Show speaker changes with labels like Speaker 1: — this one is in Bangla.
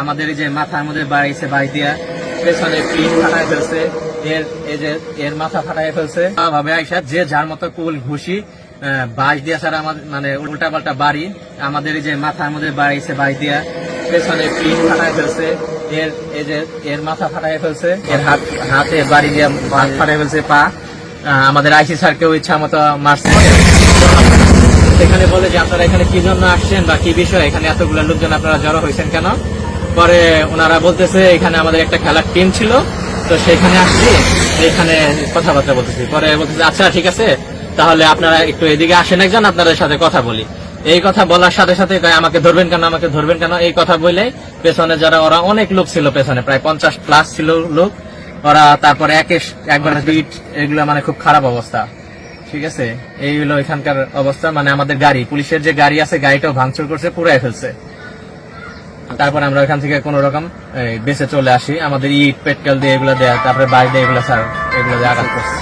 Speaker 1: আমাদের এই যে মাথার মধ্যে বাড়িছে বাড়ি দিয়া পেছনে পিঠ ফাটায় ফেলছে, এর মাথা ফাটায় ফেলছে ভাবে আইসা যে যার মতো কুল ঘুষি বাঁশ দিয়া ছাড়া আমাদের মানে উল্টা পাল্টা বাড়ি আমাদের এই যে মাথার মধ্যে বাড়িছে বাড়ি দিয়া পেছনে পিঠ ফাটায় ফেলছে, এর মাথা ফাটায় ফেলছে, এর হাতে বাড়ি দিয়ে ফাটায় ফেলছে পা। আমাদের আইসি স্যারকেও ইচ্ছা মতো মারছে। সেখানে বলে যে আপনারা এখানে কি জন্য আসছেন বা কি বিষয়, এখানে এতগুলো লোকজন আপনারা জড়ো হয়েছেন কেন। পরে ওনারা বলতেছে এখানে আমাদের একটা খেলার টিম ছিল, তো সেখানে আসছি, এখানে কথাবার্তা বলতেছি। পরে বলতেছে আচ্ছা ঠিক আছে, তাহলে আপনারা একটু এদিকে আসেন, একজন আপনাদের সাথে কথা বলি। এই কথা বলার সাথে সাথে আমাকে ধরবেন কেন, আমাকে ধরবেন কেন, এই কথা বলে পেছনে যারা ওরা অনেক লোক ছিল, পেছনে প্রায় 50+ ছিল লোক ওরা। তারপরে একবার বিট এগুলো মানে খুব খারাপ অবস্থা। ঠিক আছে, এই হলো এখানকার অবস্থা। মানে আমাদের গাড়ি, পুলিশের যে গাড়ি আছে গাড়িটাও ভাঙচুর করছে, পুরাই ফেলছে। তারপর আমরা এখান থেকে কোন রকম বেঁচে চলে আসি। আমাদের ইট পেটকেল দিয়ে এগুলো দেয়া, তারপরে বাইরে এগুলো স্যার এগুলো দিয়ে আঘাত করছে।